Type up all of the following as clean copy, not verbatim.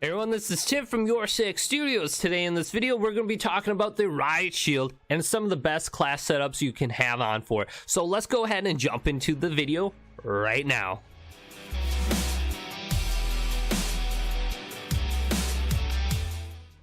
Hey everyone, this is Tim from YourSix Studios. Today in this video, we're going to be talking about the Riot Shield and some of the best class setups you can have on for it. So let's go ahead and jump into the video right now.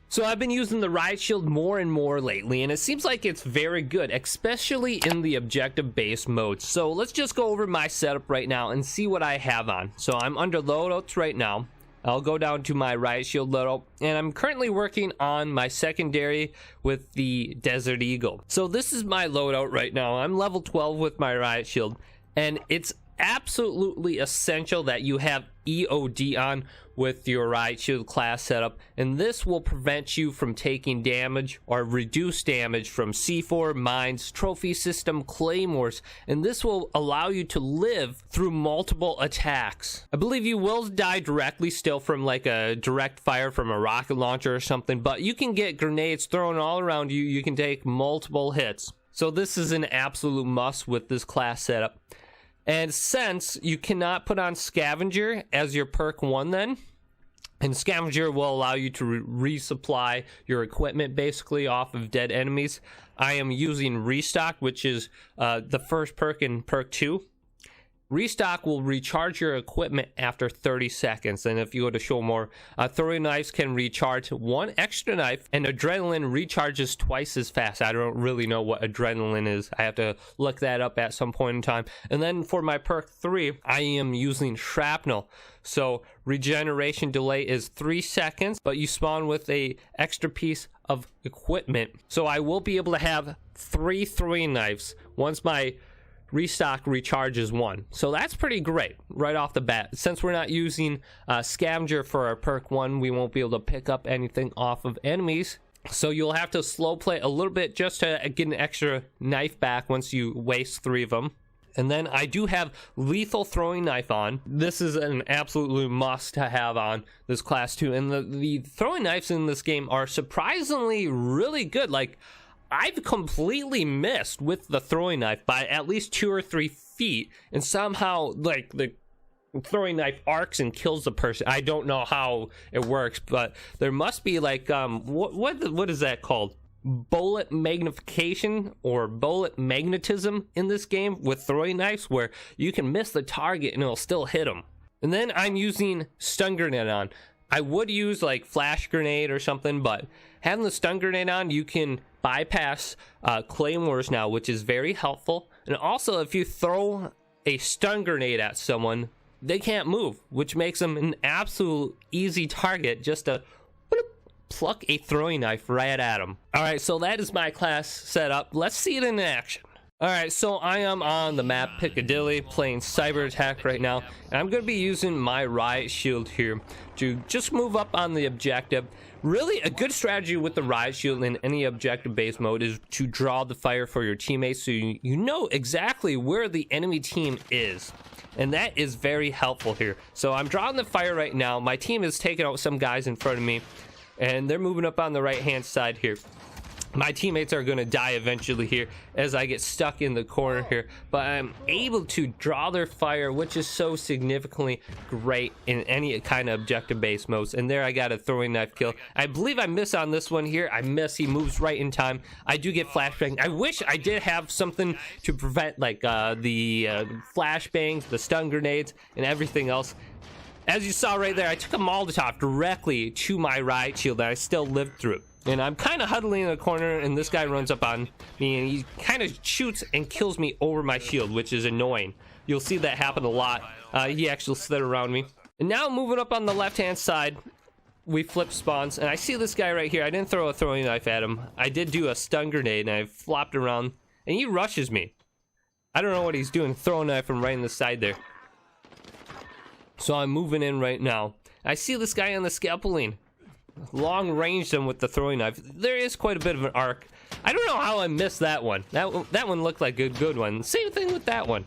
So I've been using the Riot Shield more and more lately, and it seems like it's very good, especially in the objective-based mode. So let's just go over my setup right now and see what I have on. So I'm under loadouts right now. I'll go down to my Riot Shield loadout, and I'm currently working on my secondary with the Desert Eagle. So this is my loadout right now. I'm level 12 with my Riot Shield, and it's absolutely essential that you have EOD on with your Riot Shield class setup, and this will prevent you from taking damage or reduce damage from C4, mines, trophy system, claymores, and this will allow you to live through multiple attacks. I believe you will die directly still from like a direct fire from a rocket launcher or something, but you can get grenades thrown all around you. You can take multiple hits. So this is an absolute must with this class setup. And since you cannot put on Scavenger as your perk 1 then, and Scavenger will allow you to resupply your equipment basically off of dead enemies, I am using Restock, which is the first perk in perk 2. Restock will recharge your equipment after 30 seconds, and if you go to show more, throwing knives can recharge 1 extra knife, and adrenaline recharges twice as fast. I don't really know what adrenaline is. I have to look that up at some point in time. And then for my perk 3, I am using Shrapnel. So regeneration delay is 3 seconds, but you spawn with a extra piece of equipment. So I will be able to have 3 throwing knives once my Restock recharges 1. So that's pretty great right off the bat. Since we're not using Scavenger for our perk 1, we won't be able to pick up anything off of enemies. So you'll have to slow play a little bit just to get an extra knife back once you waste 3 of them. And then I do have lethal throwing knife on. This is an absolute must to have on this class 2. And the throwing knives in this game are surprisingly really good. Like, I've completely missed with the throwing knife by at least 2 or 3 feet, and somehow like the throwing knife arcs and kills the person. I don't know how it works, but there must be like what is that called? Bullet magnification or bullet magnetism in this game with throwing knives, where you can miss the target and it'll still hit them. And then I'm using stun grenade on. I would use like flash grenade or something, but having the stun grenade on, you can bypass claymores now, which is very helpful. And also, if you throw a stun grenade at someone, they can't move, which makes them an absolute easy target just to pluck a throwing knife right at them. All right, so that is my class setup. Let's see it in action. Alright, so I am on the map Piccadilly playing Cyber Attack right now, and I'm going to be using my Riot Shield here to just move up on the objective. Really, a good strategy with the Riot Shield in any objective-based mode is to draw the fire for your teammates so you know exactly where the enemy team is. And that is very helpful here. So I'm drawing the fire right now. My team is taking out some guys in front of me, and they're moving up on the right-hand side here. My teammates are going to die eventually here as I get stuck in the corner here, but I'm able to draw their fire, which is so significantly great in any kind of objective-based modes. And there I got a throwing knife kill. I believe I miss on this one here. I miss. He moves right in time. I do get flashbang. I wish I did have something to prevent like the flashbangs, the stun grenades, and everything else. As you saw right there, I took a Molotov directly to my Riot Shield and I still lived through it. And I'm kind of huddling in a corner, and this guy runs up on me, and he kind of shoots and kills me over my shield, which is annoying. You'll see that happen a lot. He actually slid around me. And now moving up on the left-hand side, we flip spawns, and I see this guy right here. I didn't throw a throwing knife at him. I did do a stun grenade, and I flopped around, and he rushes me. I don't know what he's doing, throwing a knife from right in the side there. So I'm moving in right now. I see this guy on the scalpeling. Long range them with the throwing knife. There is quite a bit of an arc. I don't know how I missed that one. That one looked like a good one. Same thing with that one.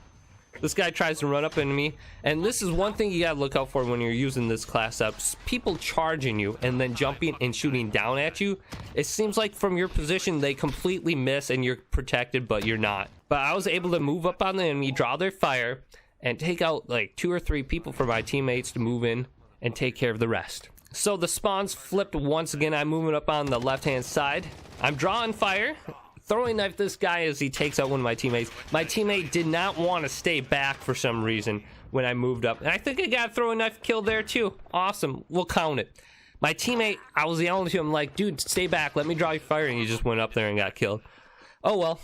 This guy tries to run up into me, and this is one thing you gotta look out for when you're using this class up. People charging you and then jumping and shooting down at you. It seems like from your position they completely miss and you're protected, but you're not. But I was able to move up on the enemy, draw their fire, and take out like 2 or 3 people for my teammates to move in and take care of the rest. So the spawns flipped once again. I'm moving up on the left-hand side. I'm drawing fire, throwing knife this guy as he takes out one of my teammates. My teammate did not want to stay back for some reason when I moved up. And I think I got a throwing knife kill there too. Awesome. We'll count it. My teammate, I was yelling to him like, dude, stay back. Let me draw you fire. And he just went up there and got killed. Oh, well.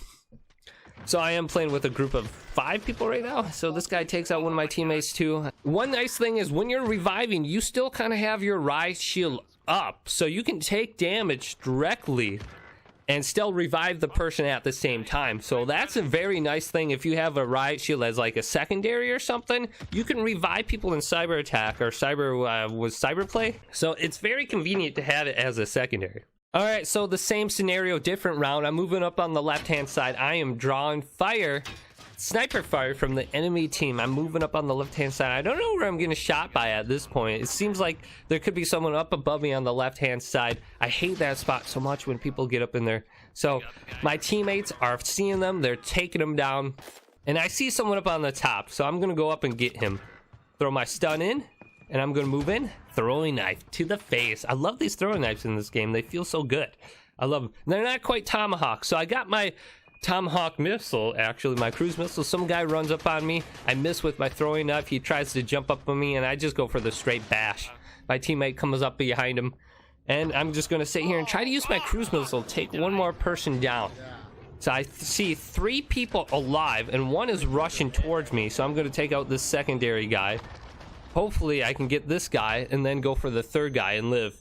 So I am playing with a group of 5 people right now. So this guy takes out one of my teammates too. One nice thing is when you're reviving, you still kind of have your Riot shield up. So you can take damage directly and still revive the person at the same time. So that's a very nice thing. If you have a Riot shield as like a secondary or something, you can revive people in cyber attack or cyber play. So it's very convenient to have it as a secondary. All right, so the same scenario, different round. I'm moving up on the left-hand side. I am drawing fire, sniper fire from the enemy team. I'm moving up on the left-hand side. I don't know where I'm getting shot by at this point. It seems like there could be someone up above me on the left-hand side. I hate that spot so much when people get up in there. So my teammates are seeing them. They're taking them down. And I see someone up on the top, so I'm going to go up and get him. Throw my stun in. And I'm going to move in, throwing knife to the face. I love these throwing knives in this game. They feel so good. I love them. They're not quite tomahawk. So I got my tomahawk missile, actually, my cruise missile. Some guy runs up on me. I miss with my throwing knife. He tries to jump up on me, and I just go for the straight bash. My teammate comes up behind him, and I'm just going to sit here and try to use my cruise missile, take one more person down. So I see 3 people alive, and one is rushing towards me. So I'm going to take out this secondary guy. Hopefully I can get this guy and then go for the third guy and live.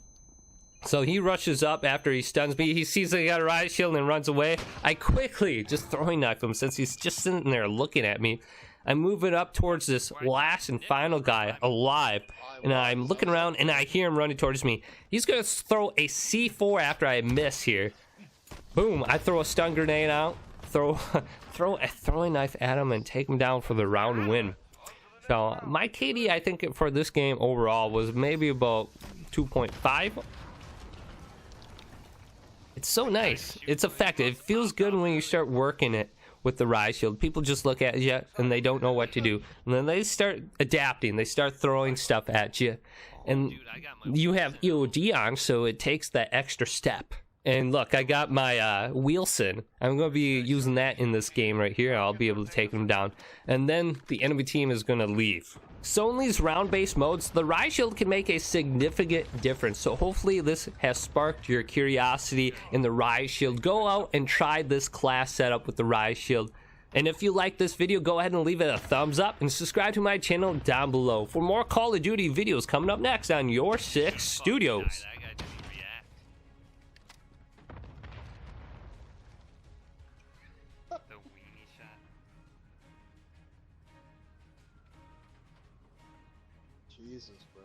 So he rushes up after he stuns me. He sees I got a riot shield and runs away. I quickly just throwing knife him since he's just sitting there looking at me. I'm moving up towards this last and final guy alive. And I'm looking around and I hear him running towards me. He's going to throw a C4 after I miss here. Boom. I throw a stun grenade out. Throw a throwing knife at him and take him down for the round win. So my KD, I think for this game overall was maybe about 2.5. It's so nice. It's effective. It feels good when you start working it with the Riot shield. People just look at you and they don't know what to do. And then they start adapting. They start throwing stuff at you. And you have EOD on, so it takes that extra step. And look, I got my Wilson. I'm going to be using that in this game right here. I'll be able to take him down. And then the enemy team is going to leave. So in these round-based modes, the Riot shield can make a significant difference. So hopefully this has sparked your curiosity in the Riot shield. Go out and try this class setup with the Riot shield. And if you like this video, go ahead and leave it a thumbs up and subscribe to my channel down below for more Call of Duty videos coming up next on YourSixStudios. Jesus, bro.